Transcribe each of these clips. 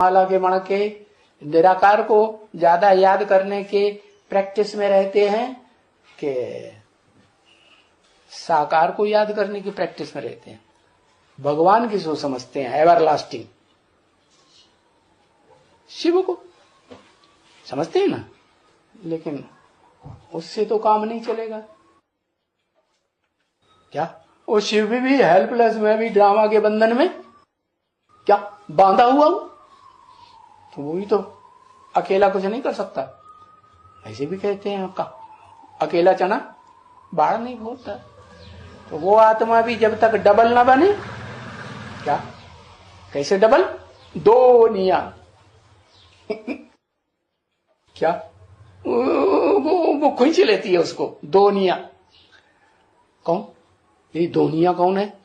माला के मण के निराकार को ज्यादा याद करने के प्रैक्टिस में रहते हैं कि साकार को याद करने की प्रैक्टिस में रहते हैं? भगवान की सो समझते हैं एवरलास्टिंग, शिव को समझते हैं ना, लेकिन उससे तो काम नहीं चलेगा। क्या वो शिव भी हेल्पलेस, में भी ड्रामा के बंधन में क्या बांधा हुआ हूं, तो वो भी तो अकेला कुछ नहीं कर सकता। ऐसे भी कहते हैं आपका अकेला चना बाढ़ नहीं भोरता। तो वो आत्मा भी जब तक डबल ना बने, क्या कैसे डबल, दो निया क्या वो खींच लेती है उसको, दो निया। कौन ये दोनिया कौन है?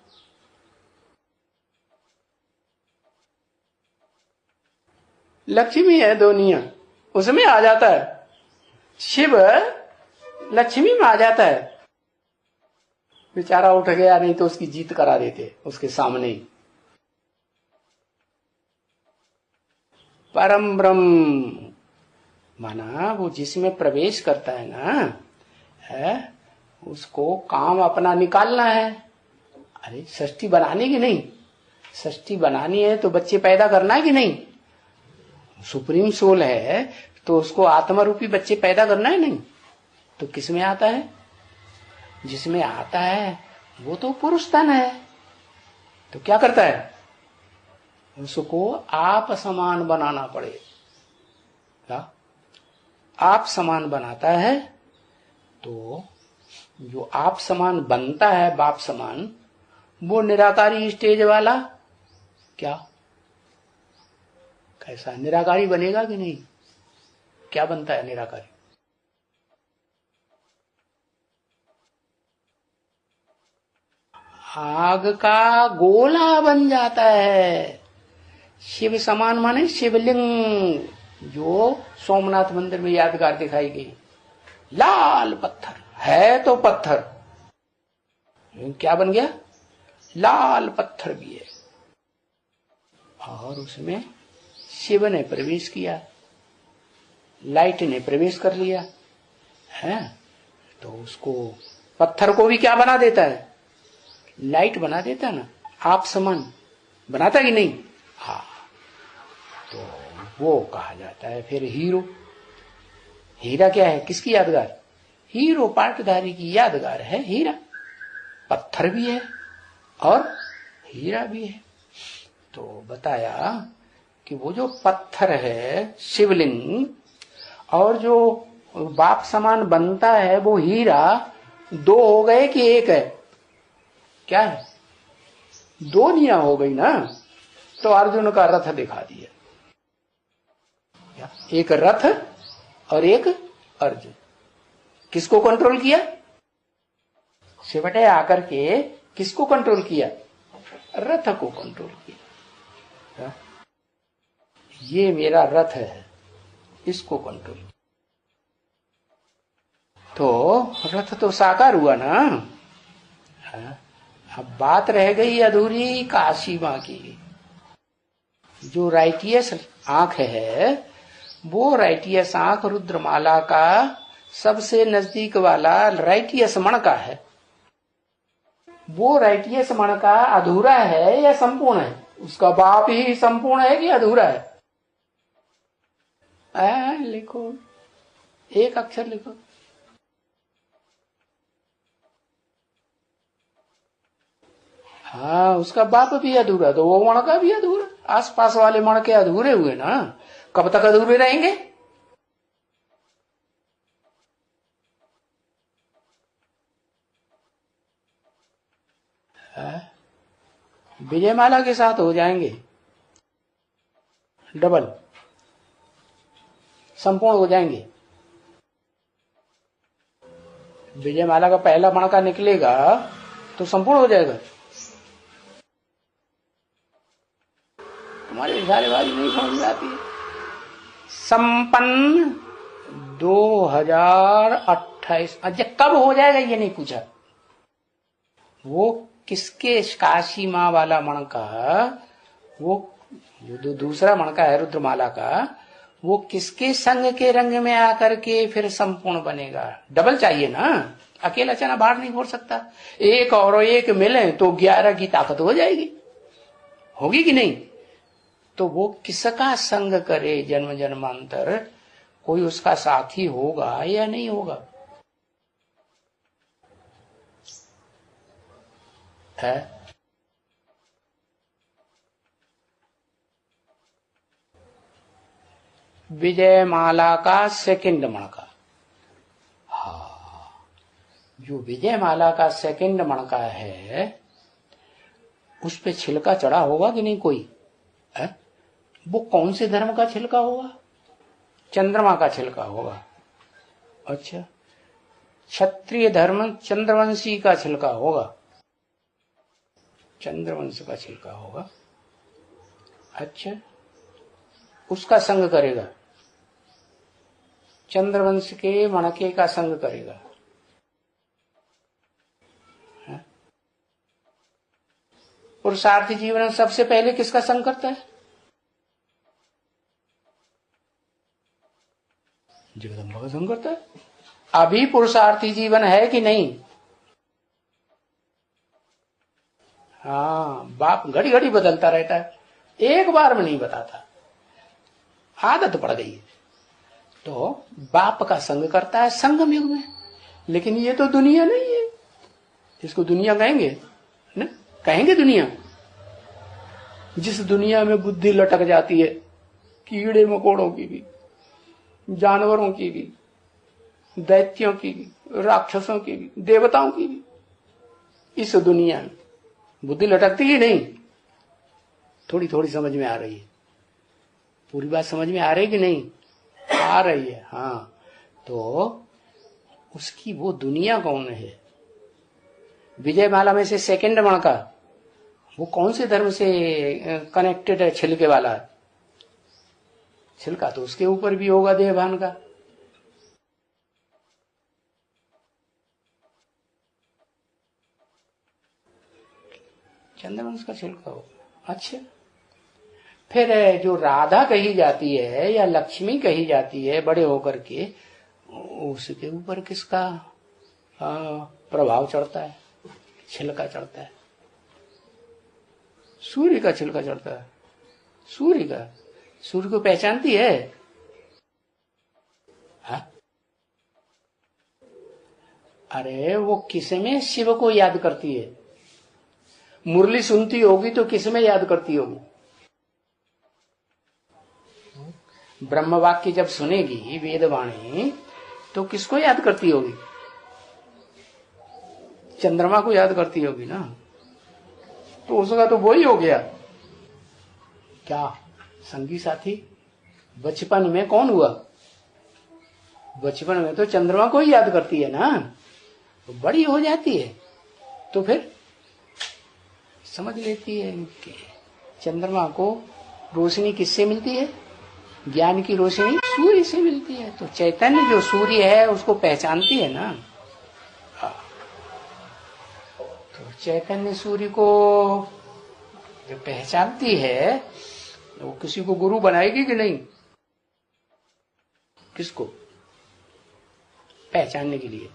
लक्ष्मी है दोनिया, उसमें आ जाता है। शिव लक्ष्मी में आ जाता है। बेचारा उठ गया, नहीं तो उसकी जीत करा देते उसके सामने ही। परम ब्रह्म माना वो जिसमें प्रवेश करता है ना, है उसको काम अपना निकालना है। अरे सृष्टि बनाने की नहीं, सृष्टि बनानी है तो बच्चे पैदा करना है कि नहीं? सुप्रीम सोल है तो उसको आत्मा रूपी बच्चे पैदा करना है नहीं? तो किसमें आता है? जिसमें आता है वो तो पुरुष तन है। तो क्या करता है? उसको आप समान बनाना पड़ेगा। आप समान बनाता है तो जो आप समान बनता है, बाप समान, वो निराकारी स्टेज वाला क्या कैसा निराकारी बनेगा कि नहीं? क्या बनता है निराकारी? आग का गोला बन जाता है। शिव समान माने शिवलिंग, जो सोमनाथ मंदिर में यादगार दिखाई गई। लाल पत्थर है तो पत्थर क्या बन गया? लाल पत्थर भी है। और उसमें शिव ने प्रवेश किया, लाइट ने प्रवेश कर लिया है। तो उसको पत्थर को भी क्या बना देता है? लाइट बना देता है ना, आप समान बनाता कि नहीं? हाँ, तो वो कहा जाता है फिर हीरो। हीरा क्या है? किसकी यादगार? हीरो पाटधारी की यादगार है हीरा। पत्थर भी है और हीरा भी है। तो बताया कि वो जो पत्थर है शिवलिंग, और जो बाप समान बनता है वो हीरा, दो हो गए कि एक है? क्या है? दो निया हो गई ना। तो अर्जुन का रथ दिखा दिया, एक रथ और एक अर्जुन। किसको कंट्रोल किया? शिवटे आकर के किसको कंट्रोल किया? रथ को कंट्रोल किया। ये मेरा रथ है, इसको कंट्रोल। तो रथ तो साकार हुआ ना। अब बात रह गई अधूरी काशी मां की। जो राइटियस आंख है, वो राइटियस आंख रुद्रमाला का सबसे नजदीक वाला राइटियस मण का है। वो राइटियस मण का अधूरा है या संपूर्ण है? उसका बाप ही संपूर्ण है कि अधूरा है? लिखो, एक अक्षर लिखो। हाँ, उसका बाप भी अधूरा, तो वो मण का भी अधूरा। आसपास वाले मण के अधूरे हुए ना। कब तक अधूरे रहेंगे? विजयमाला के साथ हो जाएंगे डबल, संपूर्ण हो जाएंगे। विजयमाला का पहला मणका निकलेगा तो संपूर्ण हो जाएगा। हमारे इशारेबाजी नहीं समझ में आती है। संपन्न 2028 कब हो जाएगा ये नहीं पूछा। वो किसके? काशी मां वाला मणका, वो जो दूसरा मणका है रुद्रमाला का, वो किसके संग के रंग में आकर के फिर संपूर्ण बनेगा? डबल चाहिए ना, अकेला चना बाहर नहीं फोड़ सकता। एक और एक मिले तो 11 की ताकत हो जाएगी, होगी कि नहीं? तो वो किसका संग करे जन्म जन्मांतर? कोई उसका साथी होगा या नहीं होगा? है विजय माला का सेकंड मणका। हाँ, जो विजय माला का सेकंड मणका है उस पे छिलका चढ़ा होगा कि नहीं कोई? है? वो कौन से धर्म का छिलका होगा? चंद्रमा का छिलका होगा। अच्छा, क्षत्रिय धर्म चंद्रवंशी का छिलका होगा, चंद्रवंश का छिलका होगा। अच्छा, उसका संग करेगा, चंद्रवंश के मणके का संग करेगा। पुरुषार्थी जीवन सबसे पहले किसका संग करता है? जगदम्बा का संग करता है। अभी पुरुषार्थी जीवन है कि नहीं? हाँ, बाप घड़ी घड़ी बदलता रहता है, एक बार में नहीं बताता, आदत पड़ गई है। तो बाप का संग करता है संगम युग में। लेकिन ये तो दुनिया नहीं है, इसको दुनिया कहेंगे ना? कहेंगे दुनिया। जिस दुनिया में बुद्धि लटक जाती है, कीड़े मकोड़ों की भी, जानवरों की भी, दैत्यों की भी, राक्षसों की भी, देवताओं की भी, इस दुनिया में बुद्धि लटकती ही नहीं। थोड़ी थोड़ी समझ में आ रही है, पूरी बात समझ में आ रही कि नहीं? आ रही है। हाँ, तो उसकी वो दुनिया कौन है? विजय माला में से सेकंड मणका, वो कौन से धर्म से कनेक्टेड है? छिलके वाला छिलका तो उसके ऊपर भी होगा देहभान का। चंद्रवंश का छिलका होगा। अच्छा, फिर जो राधा कही जाती है या लक्ष्मी कही जाती है बड़े होकर के, उसके ऊपर किसका प्रभाव चढ़ता है? छिलका चढ़ता है? सूर्य का छिलका चढ़ता है। सूर्य का? सूर्य को पहचानती है? हा? अरे वो किसमें शिव को याद करती है? मुरली सुनती होगी तो किसमें याद करती होगी? ब्रह्म वाक्य जब सुनेगी वेदवाणी तो किसको याद करती होगी? चंद्रमा को याद करती होगी ना। तो उसका तो वही हो गया क्या संगी साथी। बचपन में कौन हुआ? बचपन में तो चंद्रमा को ही याद करती है ना। तो बड़ी हो जाती है तो फिर समझ लेती है कि चंद्रमा को रोशनी किससे मिलती है? ज्ञान की रोशनी सूर्य से मिलती है। तो चैतन्य जो सूर्य है उसको पहचानती है ना। तो चैतन्य सूर्य को जो पहचानती है वो किसी को गुरु बनाएगी कि नहीं? किसको पहचानने के लिए?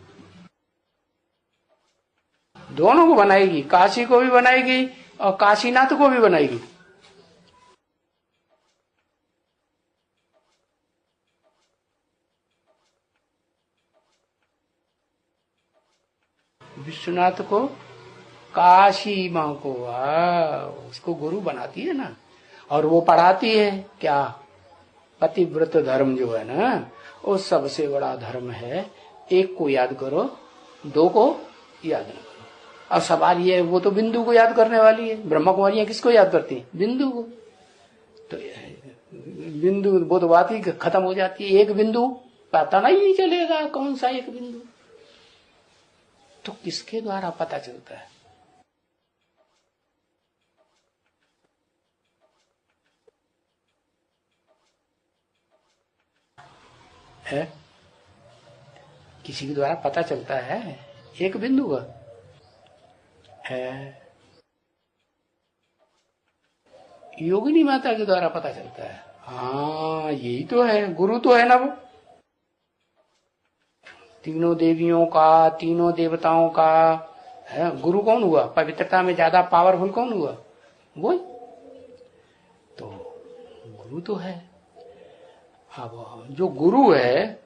दोनों को बनाएगी, काशी को भी बनाएगी और काशीनाथ को भी बनाएगी। विश्वनाथ को, काशी माँ को उसको गुरु बनाती है ना। और वो पढ़ाती है क्या? पतिव्रत धर्म जो है ना वो सबसे बड़ा धर्म है। एक को याद करो, दो को याद न करो। अब सवाल ये है, वो तो बिंदु को याद करने वाली है। ब्रह्मा कुमारियां किसको याद करती हैं? बिंदु को। तो बिंदु वो तो बात ही खत्म हो जाती है। एक बिंदु पता नहीं चलेगा कौन सा एक बिंदु। तो किसके द्वारा पता चलता है? किसी के द्वारा पता चलता है एक बिंदु का है। योगिनी माता के द्वारा पता चलता है। हाँ यही तो है, गुरु तो है ना वो। तीनों देवियों का, तीनों देवताओं का है गुरु कौन हुआ? पवित्रता में ज्यादा पावरफुल कौन हुआ? वो तो गुरु तो है। अब जो गुरु है,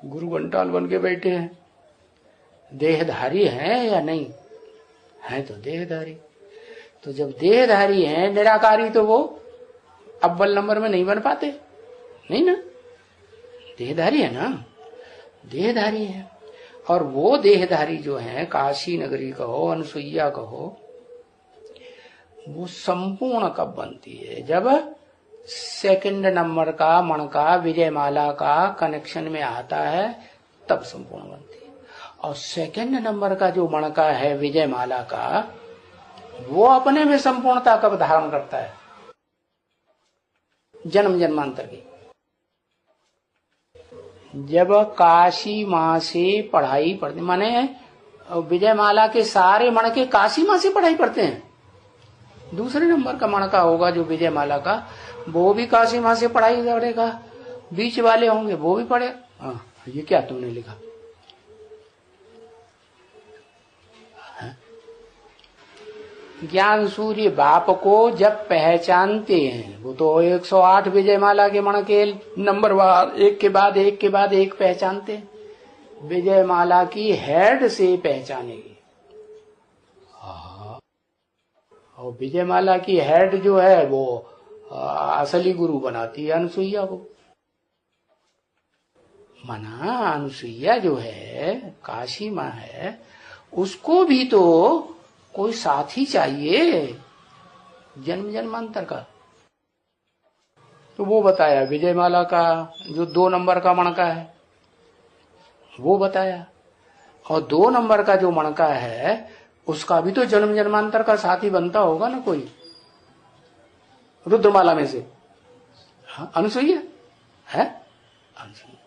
गुरु घंटाल बन के बैठे हैं, देहधारी हैं या नहीं? है तो देहधारी। तो जब देहधारी हैं, निराकारी, तो वो अव्वल नंबर में नहीं बन पाते, नहीं ना? देहधारी है ना, देहधारी है। और वो देहधारी जो है, काशी नगरी कहो, अनुसुईया कहो, वो संपूर्ण कब बनती है? जब सेकंड नंबर का मणका विजयमाला का कनेक्शन में आता है, तब संपूर्ण बनती है। और सेकंड नंबर का जो मणका है विजयमाला का, वो अपने में संपूर्णता कब धारण करता है? जन्म जन्मांतर की। जब काशी माँ से पढ़ाई पढ़ते, माने विजयमाला के सारे मणके काशी माँ से पढ़ाई पढ़ते हैं। दूसरे नंबर का मणका होगा जो विजयमाला का, वो भी काशी माँ से पढ़ाई पढ़ेगा। बीच वाले होंगे वो भी पढ़े। ये क्या तुमने लिखा? ज्ञान सूर्य बाप को जब पहचानते हैं, वो तो 108 विजयमाला के मणके नंबरवार एक के बाद एक के बाद एक पहचानते हैं। विजयमाला की हेड से पहचानेगी। और विजयमाला की हेड जो है वो असली गुरु बनाती है अनुसुईया को। मना अनुसुईया जो है, काशी माँ है, उसको भी तो कोई साथी चाहिए जन्म जन्मांतर का। तो वो बताया विजयमाला का जो 2 नंबर का मणका है, वो बताया। और 2 नंबर का जो मणका है, उसका भी तो जन्म जन्मांतर का साथी बनता होगा ना कोई, रुद्रमाला में से। हाँ अनुसुईया है, अनुसुईया।